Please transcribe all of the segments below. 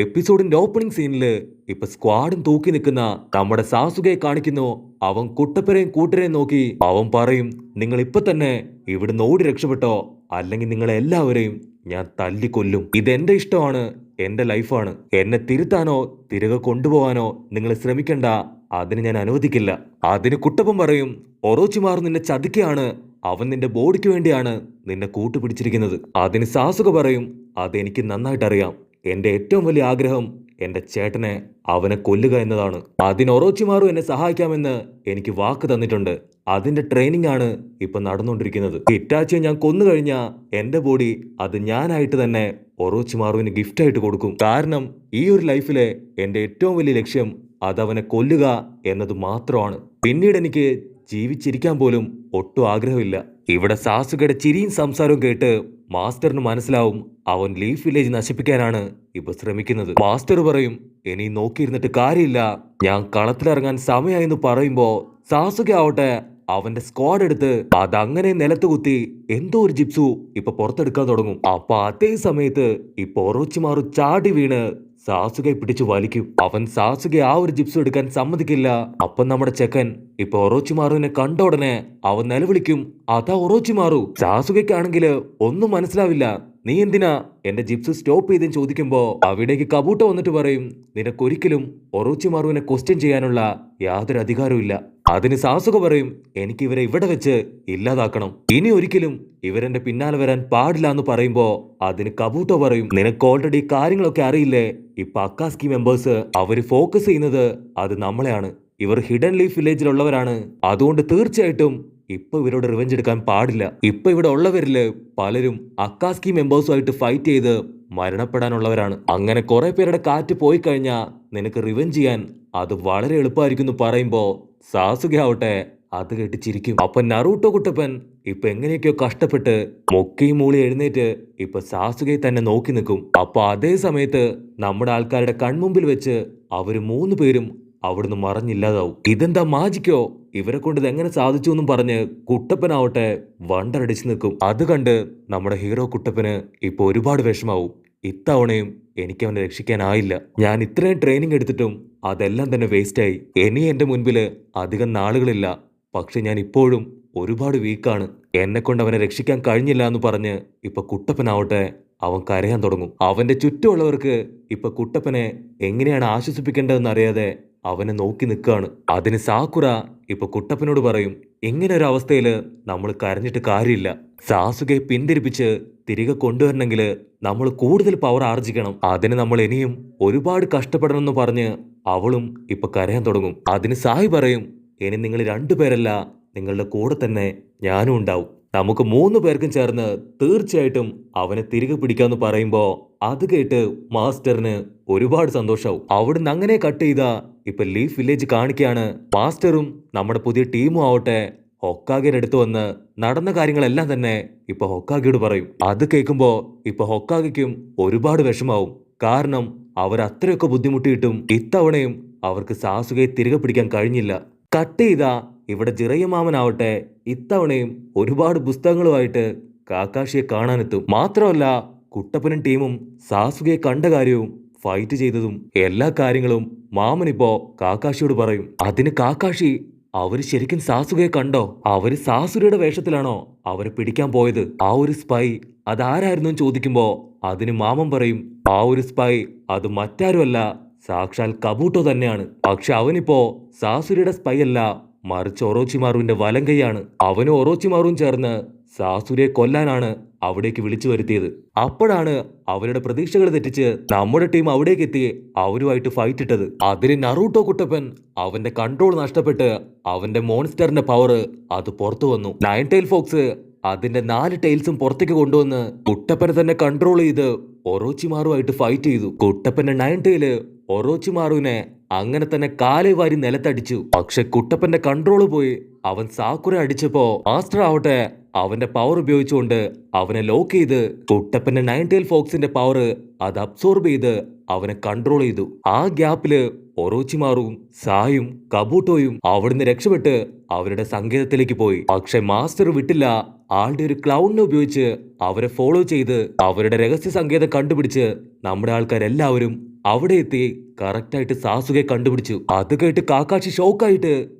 എപ്പിസോഡിന്റെ opening സീനില് ഇപ്പൊ സ്ക്വാഡും തൂക്കി നിൽക്കുന്ന നമ്മുടെ സാസുകയെ കാണിക്കുന്നു. അവൻ കുട്ടപ്പനെയും കൂട്ടരെയും നോക്കി അവൻ പറയും, നിങ്ങൾ ഇപ്പൊ തന്നെ ഇവിടുന്ന് ഓടി രക്ഷപ്പെട്ടോ, അല്ലെങ്കിൽ നിങ്ങളെ എല്ലാവരെയും ഞാൻ തല്ലിക്കൊല്ലും. ഇതെന്റെ ഇഷ്ടമാണ്, എന്റെ ലൈഫാണ്. എന്നെ തിരുത്താനോ തിരികെ കൊണ്ടുപോകാനോ നിങ്ങൾ ശ്രമിക്കണ്ട, അതിന് ഞാൻ അനുവദിക്കില്ല. അതിന് കുട്ടപ്പൻ പറയും, ഒറോച്ചിമാർ നിന്നെ ചതിക്കുകയാണ്, അവൻ നിന്റെ ബോഡിക്ക് വേണ്ടിയാണ് നിന്നെ കൂട്ടുപിടിച്ചിരിക്കുന്നത്. അതിന് സാസുക പറയും, അതെനിക്ക് നന്നായിട്ടറിയാം. എന്റെ ഏറ്റവും വലിയ ആഗ്രഹം എന്റെ ചേട്ടനെ അവനെ കൊല്ലുക എന്നതാണ്. അതിന് ഒറോച്ചിമാറു എന്നെ സഹായിക്കാമെന്ന് എനിക്ക് വാക്ക് തന്നിട്ടുണ്ട്. അതിന്റെ ട്രെയിനിങ് ആണ് ഇപ്പൊ നടന്നുകൊണ്ടിരിക്കുന്നത്. ഹിറ്റാച്ചിയെ ഞാൻ കൊന്നു കഴിഞ്ഞാ എന്റെ ബോഡി അത് ഞാനായിട്ട് തന്നെ ഒറോച്ചിമാറുവിന് ഗിഫ്റ്റ് ആയിട്ട് കൊടുക്കും. കാരണം ഈ ഒരു ലൈഫിലെ എന്റെ ഏറ്റവും വലിയ ലക്ഷ്യം അതവനെ കൊല്ലുക എന്നത് മാത്രമാണ്. പിന്നീട് എനിക്ക് ജീവിച്ചിരിക്കാൻ പോലും ഒട്ടും ആഗ്രഹമില്ല. ഇവിടെ സാസുകയുടെ ചിരിയും സംസാരവും കേട്ട് മാസ്റ്ററിന് മനസ്സിലാവും അവൻ ലീഫ് വില്ലേജ് നശിപ്പിക്കാനാണ് ഇപ്പൊ ശ്രമിക്കുന്നത്. മാസ്റ്റർ പറയും, ഇനി നോക്കിയിരുന്നിട്ട് കാര്യമില്ല, ഞാൻ കളത്തിലിറങ്ങാൻ സമയമായെന്ന് പറയുമ്പോ സാസുക ആവട്ടെ അവന്റെ സ്ക്വാഡ് എടുത്ത് അതങ്ങനെ നിലത്ത് കുത്തി എന്തോ ഒരു ജിപ്സു ഇപ്പൊ പുറത്തെടുക്കാൻ തുടങ്ങും. അപ്പൊ അതേ സമയത്ത് ഇപ്പൊ ഒറോച്ചിമാറു ചാടി വീണ് സാസുകയെ പിടിച്ചു വലിക്കും. അവൻ സാസുകയെ ആ ഒരു ജിപ്സ് എടുക്കാൻ സമ്മതിക്കില്ല. അപ്പം നമ്മുടെ ചെക്കൻ ഇപ്പൊ ഒറോച്ചിമാറുവിനെ കണ്ട ഉടനെ അവൻ നിലവിളിക്കും, അതാ ഒറോച്ചിമാറു. സാസുകയ്ക്കാണെങ്കില് ഒന്നും മനസ്സിലാവില്ല. നീ എന്തിനാ എന്റെ ജിപ്സ് സ്റ്റോപ്പ് ചെയ്തെന്ന് ചോദിക്കുമ്പോ അവിടേക്ക് കബൂട്ട വന്നിട്ട് പറയും, നിനക്കൊരിക്കലും ഒറോച്ചിമാറുവിനെ ക്വസ്റ്റ്യൻ ചെയ്യാനുള്ള യാതൊരു അധികാരവും ഇല്ല. അതിന് സാസുക പറയും, എനിക്ക് ഇവരെ ഇവിടെ വെച്ച് ഇല്ലാതാക്കണം, ഇനി ഒരിക്കലും ഇവരെന്റെ പിന്നാലെ വരാൻ പാടില്ല എന്ന് പറയുമ്പോ അതിന് കബൂട്ടോ പറയും, നിനക്ക് ഓൾറെഡി കാര്യങ്ങളൊക്കെ അറിയില്ലേ, ഇപ്പൊ അക്കാസ്കി മെമ്പേഴ്സ് അവര് ഫോക്കസ് ചെയ്യുന്നത് അത് നമ്മളെയാണ്. ഇവർ ഹിഡൻ ലീഫ് വില്ലേജിലുള്ളവരാണ്. അതുകൊണ്ട് തീർച്ചയായിട്ടും ഇപ്പൊ ഇവരോട് റിവെഞ്ച് എടുക്കാൻ പാടില്ല. ഇപ്പൊ ഇവിടെ ഉള്ളവരില് പലരും അക്കാസ്കി മെമ്പേഴ്സുമായിട്ട് ഫൈറ്റ് ചെയ്ത് മരണപ്പെടാനുള്ളവരാണ്. അങ്ങനെ കുറെ പേരുടെ കാറ്റ് പോയി കഴിഞ്ഞാ നിനക്ക് റിവെഞ്ച് ചെയ്യാൻ അത് വളരെ എളുപ്പമായിരിക്കും എന്ന് പറയുമ്പോ സാസുക ആവട്ടെ അത് കേട്ട് ചിരിക്കും. അപ്പൊ നറൂട്ടോ കുട്ടപ്പൻ ഇപ്പൊ എങ്ങനെയൊക്കെയോ കഷ്ടപ്പെട്ട് മൊക്കയും മൂളി എഴുന്നേറ്റ് ഇപ്പൊ സാസുകയെ തന്നെ നോക്കി നിൽക്കും. അപ്പൊ അതേ സമയത്ത് നമ്മുടെ ആൾക്കാരുടെ കൺമുമ്പിൽ വെച്ച് അവര് 3 പേരും അവിടുന്ന് മറഞ്ഞില്ലാതാവും. ഇതെന്താ മാജിക്കോ, ഇവരെ കൊണ്ട് ഇതെങ്ങനെ സാധിച്ചു എന്നും പറഞ്ഞ് കുട്ടപ്പനാവട്ടെ വണ്ടറടിച്ചു നിൽക്കും. അത് കണ്ട് നമ്മുടെ ഹീറോ കുട്ടപ്പന് ഇപ്പൊ ഒരുപാട് വിഷമാവും. ഇത്തവണയും എനിക്ക് അവനെ രക്ഷിക്കാനായില്ല. ഞാൻ ഇത്രയും ട്രെയിനിങ് എടുത്തിട്ടും അതെല്ലാം തന്നെ വേസ്റ്റായി. ഇനി എന്റെ മുൻപില് അധികം നാളുകളില്ല. പക്ഷെ ഞാൻ ഇപ്പോഴും ഒരുപാട് വീക്കാണ്. എന്നെ കൊണ്ട് അവനെ രക്ഷിക്കാൻ കഴിഞ്ഞില്ല എന്ന് പറഞ്ഞ് ഇപ്പൊ കുട്ടപ്പനാവട്ടെ അവൻ കരയാൻ തുടങ്ങും. അവന്റെ ചുറ്റുമുള്ളവർക്ക് ഇപ്പൊ കുട്ടപ്പനെ എങ്ങനെയാണ് ആശ്വസിപ്പിക്കേണ്ടതെന്ന് അറിയാതെ അവനെ നോക്കി നിൽക്കുകയാണ്. അതിന് സാക്കുറ ഇപ്പൊ കുട്ടപ്പനോട് പറയും, ഇങ്ങനെ ഒരു അവസ്ഥയില് നമ്മൾ കരഞ്ഞിട്ട് കാര്യമില്ല. സാസുകയെ പിന്തിരിപ്പിച്ച് തിരികെ കൊണ്ടുവരണമെങ്കിൽ നമ്മൾ കൂടുതൽ പവർ ആർജിക്കണം. അതിന് നമ്മൾ ഇനിയും ഒരുപാട് കഷ്ടപ്പെടണം എന്ന് പറഞ്ഞ് അവളും ഇപ്പൊ കരയാൻ തുടങ്ങും. അതിന് സായി പറയും, ഇനി നിങ്ങൾ 2 പേരല്ല, നിങ്ങളുടെ കൂടെ തന്നെ ഞാനും ഉണ്ടാവും. നമുക്ക് 3 പേർക്കും ചേർന്ന് തീർച്ചയായിട്ടും അവനെ തിരികെ പിടിക്കാന്ന് പറയുമ്പോ അത് കേട്ട് മാസ്റ്ററിന് ഒരുപാട് സന്തോഷാവും. അവിടുന്ന് അങ്ങനെ കട്ട് ചെയ്താ ഇപ്പൊ ലീഫ് വില്ലേജ് കാണിക്കുകയാണ്. മാസ്റ്ററും നമ്മുടെ പുതിയ ടീമും ആവട്ടെ ഹൊക്കാഗയുടെ അടുത്ത് വന്ന് നടന്ന കാര്യങ്ങളെല്ലാം തന്നെ ഇപ്പൊ ഹൊക്കാഗയോട് പറയും. അത് കേൾക്കുമ്പോ ഇപ്പൊ ഹൊക്കാഗയ്ക്കും ഒരുപാട് വിഷമാവും. കാരണം അവർ അത്രയൊക്കെ ബുദ്ധിമുട്ടിയിട്ടും ഇത്തവണയും അവർക്ക് സാസുകയെ തിരികെ പിടിക്കാൻ കഴിഞ്ഞില്ല. കട്ട് ചെയ്താ ഇവിടെ ജിറയമാമനാവട്ടെ ഇത്തവണയും ഒരുപാട് പുസ്തകങ്ങളുമായിട്ട് കാക്കാഷിയെ കാണാനെത്തും. മാത്രമല്ല കുട്ടപ്പനും ടീമും സാസുകയെ കണ്ട കാര്യവും ഫൈറ്റ് ചെയ്തതും എല്ലാ കാര്യങ്ങളും മാമനിപ്പോ കാക്കാഷിയോട് പറയും. അതിന് കാക്കാഷി, അവര് ശരിക്കും സാസുകയെ കണ്ടോ? അവര് സാസുരയുടെ വേഷത്തിലാണോ അവരെ പിടിക്കാൻ പോയത്? ആ ഒരു സ്പൈ അതാരായിരുന്നു ചോദിക്കുമ്പോ അതിന് മാമൻ പറയും, ആ ഒരു സ്പൈ അത് മറ്റാരുമല്ല, സാക്ഷാൽ കബൂട്ടോ തന്നെയാണ്. പക്ഷെ അവനിപ്പോ സാസുരയുടെ സ്പൈ അല്ല, മറിച്ച് ഒറോച്ചിമാറുവിന്റെ വലങ്കയാണ്. അവനും ഒറോച്ചിമാറും ചേർന്ന് സാസുരയെ കൊല്ലാനാണ് അവിടേക്ക് വിളിച്ചു വരുത്തിയത്. അപ്പോഴാണ് അവരുടെ പ്രതീക്ഷകൾ തെറ്റിച്ച് നമ്മുടെ ടീം അവിടേക്ക് എത്തി അവരുമായിട്ട് ഫൈറ്റ് ഇട്ടത്. അതിന് നറൂട്ടോ കുട്ടപ്പൻ അവന്റെ കൺട്രോൾ നഷ്ടപ്പെട്ട് അവന്റെ മോൺസ്റ്ററിന്റെ പവർ അത് പുറത്തു വന്നു. 9 ടൈൽ ഫോക്സ് അതിന്റെ 4 ടൈൽസും പുറത്തേക്ക് കൊണ്ടുവന്ന് കുട്ടപ്പനെ തന്നെ കൺട്രോൾ ചെയ്ത് ഒറോച്ചിമാറുമായിട്ട് ഫൈറ്റ് ചെയ്തു. കുട്ടപ്പന്റെ 9 ടൈല് ഒറോച്ചിമാറുവിനെ അങ്ങനെ തന്നെ കാലേ വാരി നിലത്തടിച്ചു. പക്ഷെ കുട്ടപ്പന്റെ കൺട്രോള് പോയി അവൻ സാക്കുര അടിച്ചപ്പോ മാസ്റ്റർ ആവട്ടെ അവന്റെ പവർ ഉപയോഗിച്ചുകൊണ്ട് അവനെ ലോക്ക് ചെയ്ത് കുട്ടപ്പന്റെ 9 ടൈൽ ഫോക്സിന്റെ പവർ അത് അബ്സോർബ് ചെയ്ത് അവനെ കൺട്രോൾ ചെയ്തു. ആ ഗ്യാപ്പില് ഒറോച്ചിമാറും സായും കബൂട്ടോയും അവിടുന്ന് രക്ഷപ്പെട്ട് അവരുടെ സങ്കേതത്തിലേക്ക് പോയി. പക്ഷെ മാസ്റ്റർ വിട്ടില്ല ആളുടെ ഒരു ക്ലൗഡിനെ ഉപയോഗിച്ച് അവരെ ഫോളോ ചെയ്ത് അവരുടെ രഹസ്യ സങ്കേതം കണ്ടുപിടിച്ച് നമ്മുടെ ആൾക്കാരെല്ലാവരും അവിടെ എത്തി കറക്റ്റായിട്ട് സാസുകയെ കണ്ടുപിടിച്ചു. അത് കേട്ട് കാക്കാഷി ഷോക്കായിട്ട്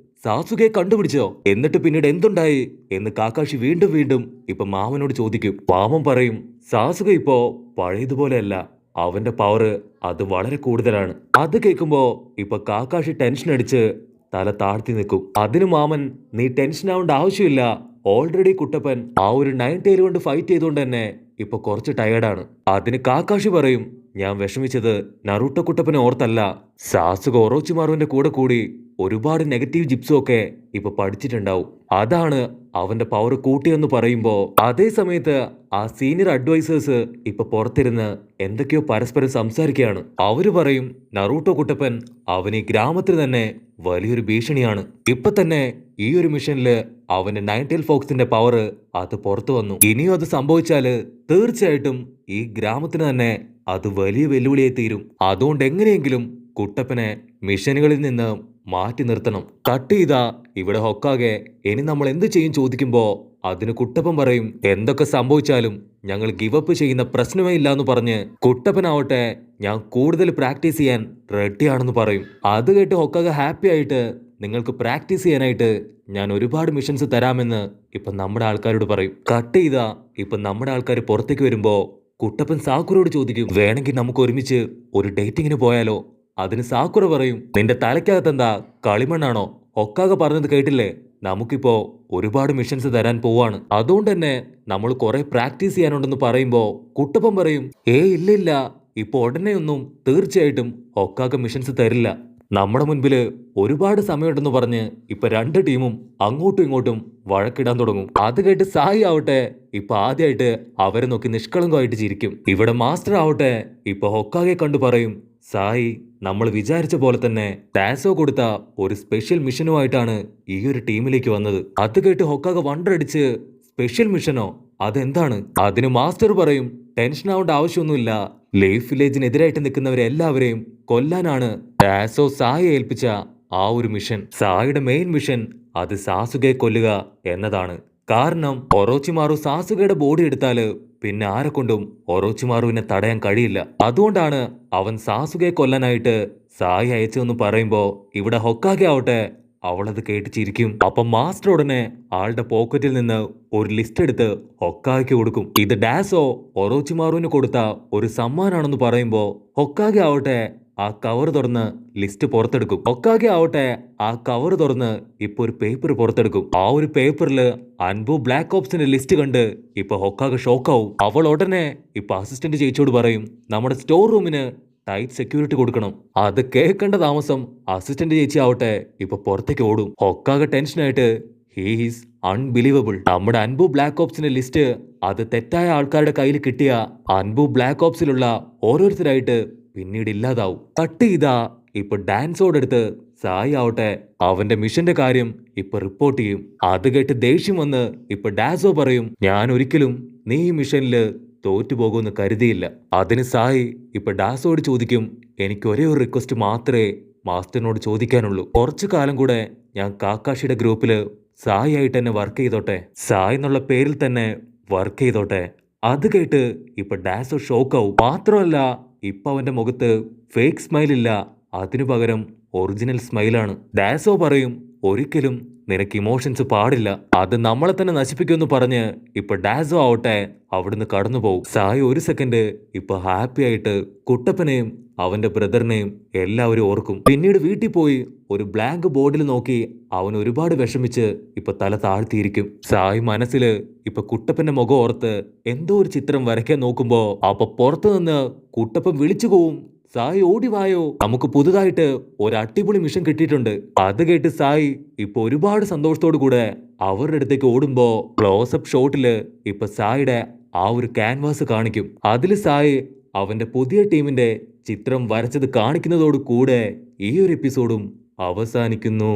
സാസുകയെ കണ്ടുപിടിച്ചോ? എന്നിട്ട് പിന്നീട് എന്തുണ്ടായി എന്ന് കാക്കാഷി വീണ്ടും വീണ്ടും ഇപ്പൊ മാമനോട് ചോദിക്കും. മാമൻ പറയും സാസുക ഇപ്പോ പഴയതുപോലെയല്ല, അവന്റെ പവർ അത് വളരെ കൂടുതലാണ്. അത് കേൾക്കുമ്പോ ഇപ്പൊ കാക്കാഷി ടെൻഷൻ അടിച്ച് തല താഴ്ത്തി നിൽക്കും. അതിന് മാമൻ നീ ടെൻഷൻ ആവേണ്ട ആവശ്യമില്ല, ഓൾറെഡി കുട്ടപ്പൻ ആ ഒരു 9 ടൈൽ കൊണ്ട് ഫൈറ്റ് ചെയ്തുകൊണ്ട് തന്നെ ഇപ്പൊ കുറച്ച് ടയേർഡാണ്. അതിന് കാക്കാഷി പറയും ഞാൻ വിഷമിച്ചത് നറൂട്ടോ കുട്ടപ്പനെ ഓർത്തല്ല, സാസുക ഒറോച്ചിമാറുവിന്റെ കൂടെ കൂടി ഒരുപാട് നെഗറ്റീവ് ജിപ്സും ഒക്കെ ഇപ്പൊ പഠിച്ചിട്ടുണ്ടാവും, അതാണ് അവന്റെ പവർ കൂട്ടിയെന്ന് പറയുമ്പോ അതേ സമയത്ത് ആ സീനിയർ അഡ്വൈസേഴ്സ് ഇപ്പൊ പുറത്തിരുന്ന് എന്തൊക്കെയോ പരസ്പരം സംസാരിക്കുകയാണ്. അവര് പറയും നറൂട്ടോ കുട്ടപ്പൻ അവൻ ഈ ഗ്രാമത്തിന് തന്നെ വലിയൊരു ഭീഷണിയാണ്. ഇപ്പൊ തന്നെ ഈ ഒരു മിഷനില് അവന്റെ 9 ടൈൽ ഫോക്സിന്റെ പവർ അത് പുറത്തു വന്നു. ഇനിയും അത് സംഭവിച്ചാല് തീർച്ചയായിട്ടും ഈ ഗ്രാമത്തിന് തന്നെ അത് വലിയ വെല്ലുവിളിയായി തീരും. അതുകൊണ്ട് എങ്ങനെയെങ്കിലും കുട്ടപ്പനെ മിഷനുകളിൽ നിന്ന് മാറ്റി നിർത്തണം. കട്ട് ചെയ്താ ഇവിടെ ഹൊക്കാകെ ഇനി നമ്മൾ എന്ത് ചെയ്യും ചോദിക്കുമ്പോ അതിന് കുട്ടപ്പൻ പറയും എന്തൊക്കെ സംഭവിച്ചാലും ഞങ്ങൾ ഗിവപ്പ് ചെയ്യുന്ന പ്രശ്നമേ ഇല്ല എന്ന് പറഞ്ഞ് കുട്ടപ്പനാവട്ടെ ഞാൻ കൂടുതൽ പ്രാക്ടീസ് ചെയ്യാൻ റെഡിയാണെന്ന് പറയും. അത് കേട്ട് ഹൊക്കാകെ ഹാപ്പി ആയിട്ട് നിങ്ങൾക്ക് പ്രാക്ടീസ് ചെയ്യാനായിട്ട് ഞാൻ ഒരുപാട് മിഷൻസ് തരാമെന്ന് ഇപ്പൊ നമ്മുടെ ആൾക്കാരോട് പറയും. കട്ട് ചെയ്താ ഇപ്പൊ നമ്മുടെ ആൾക്കാർ പുറത്തേക്ക് വരുമ്പോ കുട്ടപ്പൻ സാക്കുറയോട് ചോദിക്കും വേണമെങ്കിൽ നമുക്ക് ഒരുമിച്ച് ഒരു ഡേറ്റിങ്ങിന് പോയാലോ? അതിന് സാക്കുറ പറയും നിന്റെ തലയ്ക്കകത്തെന്താ കളിമണ്ണാണോ? ഹൊക്കാകെ പറഞ്ഞത് കേട്ടില്ലേ, നമുക്കിപ്പോ ഒരുപാട് മിഷൻസ് തരാൻ പോവാണ്, അതുകൊണ്ട് തന്നെ നമ്മൾ കുറെ പ്രാക്ടീസ് ചെയ്യാനുണ്ടെന്ന് പറയുമ്പോ കുട്ടപ്പൻ പറയും ഇല്ല, ഇപ്പൊ ഉടനെ ഒന്നും തീർച്ചയായിട്ടും ഹൊക്കാകെ മിഷൻസ് തരില്ല, നമ്മുടെ മുൻപില് ഒരുപാട് സമയമുണ്ടെന്ന് പറഞ്ഞ് ഇപ്പൊ രണ്ട് ടീമും അങ്ങോട്ടും ഇങ്ങോട്ടും വഴക്കിടാൻ തുടങ്ങും. അത് കേട്ട് സായി ആവട്ടെ ഇപ്പൊ ആദ്യമായിട്ട് അവരെ നോക്കി നിഷ്കളങ്കമായിട്ട് ചിരിക്കും. ഇവിടെ മാസ്റ്റർ ആവട്ടെ ഇപ്പൊ ഹൊക്കാകെ കണ്ടു പറയും സായി നമ്മൾ വിചാരിച്ച പോലെ തന്നെ ടാസോ കൊടുത്ത ഒരു സ്പെഷ്യൽ മിഷനുമായിട്ടാണ് ഈ ഒരു ടീമിലേക്ക് വന്നത്. അത് കേട്ട് ഹൊക്കാകെ വണ്ടടിച്ച് സ്പെഷ്യൽ മിഷനോ, അതെന്താണ്? അതിന് മാസ്റ്റർ പറയും ടെൻഷൻ ആവേണ്ട ആവശ്യമൊന്നുമില്ല, ലീഫ് വില്ലേജിനെതിരായിട്ട് നിൽക്കുന്നവരെല്ലാവരെയും കൊല്ലാനാണ് ടാസോ സായെ ഏൽപ്പിച്ച ആ ഒരു മിഷൻ. സായുടെ മെയിൻ മിഷൻ അത് സാസുകയെ കൊല്ലുക എന്നതാണ്. കാരണം ഒറോച്ചിമാറു സാസുകയുടെ ബോഡി എടുത്താല് പിന്നെ ആരെ കൊണ്ടും ഒറോച്ചിമാറുവിനെ തടയാൻ കഴിയില്ല. അതുകൊണ്ടാണ് അവൻ സാസുകയെ കൊല്ലാനായിട്ട് സായി അയച്ചതെന്ന് പറയുമ്പോ ഇവിടെ ഹൊക്കാകെ ആവട്ടെ അവളത് കേട്ട് ചിരിക്കും. അപ്പൊ മാസ്റ്റർ ഉടനെ ആളുടെ പോക്കറ്റിൽ നിന്ന് ഒരു ലിസ്റ്റ് എടുത്ത് ഹൊക്കാഗയ്ക്ക് കൊടുക്കും. ഇത് ഡാസോ ഒറോച്ചിമാറുവിന് കൊടുത്ത ഒരു സമ്മാനാണെന്ന് പറയുമ്പോ ഹൊക്കാഗെ ആവട്ടെ ആ കവർ തുറന്ന് ലിസ്റ്റ് പുറത്തെടുക്കും. ഹൊക്കാഗെ ആവട്ടെ ആ കവർ തുറന്ന് ഇപ്പൊ ഒരു പേപ്പർ പുറത്തെടുക്കും. ആ ഒരു പേപ്പറിൽ അൻബു ബ്ലാക്ക് ഓപ്സിന്റെ ലിസ്റ്റ് കണ്ട് ഇപ്പൊ ഹൊക്കാഗെ ഷോക്കാവും. അവൾ ഉടനെ ഇപ്പൊ അസിസ്റ്റന്റ് ചേച്ചിയോട് പറയും നമ്മുടെ സ്റ്റോർ റൂമിന് ടൈറ്റ് സെക്യൂരിറ്റി കൊടുക്കണം. അത് കേൾക്കേണ്ട താമസം അസിസ്റ്റന്റ് ചേച്ചി ആവട്ടെ ഇപ്പൊ പുറത്തേക്ക് ഓടും. ഹൊക്കാഗെ ടെൻഷനായിട്ട് ഹീസ് അൺബിലീവബിൾ, നമ്മുടെ അൻബു ബ്ലാക്ക് ഓപ്സിന്റെ ലിസ്റ്റ് അത് തെറ്റായ ആൾക്കാരുടെ കയ്യിൽ കിട്ടിയ അൻബു ബ്ലാക്ക് ഓപ്സിലുള്ള ഓരോരുത്തരായിട്ട് പിന്നീട് ഇല്ലാതാവും. കട്ട് ചെയ്താ ഇപ്പൊ ഡാൻസോടെടുത്ത് സായി ആവട്ടെ അവന്റെ മിഷന്റെ കാര്യം ഇപ്പൊ റിപ്പോർട്ട് ചെയ്യും. അത് കേട്ട് ദേഷ്യം വന്ന് ഇപ്പൊ ഡാസോ പറയും ഞാൻ ഒരിക്കലും നീ ഈ മിഷനില് തോറ്റുപോകുമെന്ന് കരുതിയില്ല. അതിന് സായി ഇപ്പൊ ഡാസോട് ചോദിക്കും എനിക്ക് ഒരേ ഒരു റിക്വസ്റ്റ് മാത്രമേ മാസ്റ്ററിനോട് ചോദിക്കാനുള്ളൂ, കുറച്ചു കാലം കൂടെ ഞാൻ കാക്കാഷിയുടെ ഗ്രൂപ്പില് സായി ആയിട്ട് തന്നെ വർക്ക് ചെയ്തോട്ടെ, സായി എന്നുള്ള പേരിൽ തന്നെ വർക്ക് ചെയ്തോട്ടെ. അത് കേട്ട് ഇപ്പൊ ഡാസോ ഷോക്കാവും. മാത്രമല്ല ഇപ്പൊ അവന്റെ മുഖത്ത് ഫേക്ക് സ്മൈൽ ഇല്ല, അതിനു പകരം ഒറിജിനൽ സ്മൈലാണ്. ഡാസോ പറയും ഒരിക്കലും നിനക്ക് ഇമോഷൻസ് പാടില്ല, അത് നമ്മളെ തന്നെ നശിപ്പിക്കുമെന്ന് പറഞ്ഞ് ഇപ്പൊ ഡാസോ ആവട്ടെ അവിടുന്ന് കടന്നു പോകും. സായി ഒരു സെക്കൻഡ് ഇപ്പൊ ഹാപ്പി ആയിട്ട് കുട്ടപ്പനെയും അവന്റെ ബ്രദറിനെയും എല്ലാവരും ഓർക്കും. പിന്നീട് വീട്ടിൽ പോയി ഒരു ബ്ലാങ്ക് ബോർഡിൽ നോക്കി അവൻ ഒരുപാട് വിഷമിച്ച് ഇപ്പൊ തല താഴ്ത്തിയിരിക്കും. സായി മനസ്സില് ഇപ്പൊ കുട്ടപ്പന്റെ മുഖം ഓർത്ത് എന്തോ ഒരു ചിത്രം വരയ്ക്കാൻ നോക്കുമ്പോ അപ്പൊ പുറത്തു നിന്ന് കുട്ടപ്പൻ വിളിച്ചു പോവും സായി ഓടി വായോ, നമുക്ക് പുതുതായിട്ട് ഒരു അടിപൊളി മിഷൻ കിട്ടിയിട്ടുണ്ട്. അത് കേട്ട് സായി ഇപ്പൊ ഒരുപാട് സന്തോഷത്തോടു കൂടെ അവരുടെ അടുത്തേക്ക് ഓടുമ്പോ ക്ലോസപ്പ് ഷോട്ടില് ഇപ്പൊ സായിയുടെ ആ ഒരു ക്യാൻവാസ് കാണിക്കും. അതില് സായി അവന്റെ പുതിയ ടീമിന്റെ ചിത്രം വരച്ചത് കാണിക്കുന്നതോടു കൂടെ ഈ ഒരു എപ്പിസോഡും അവസാനിക്കുന്നു.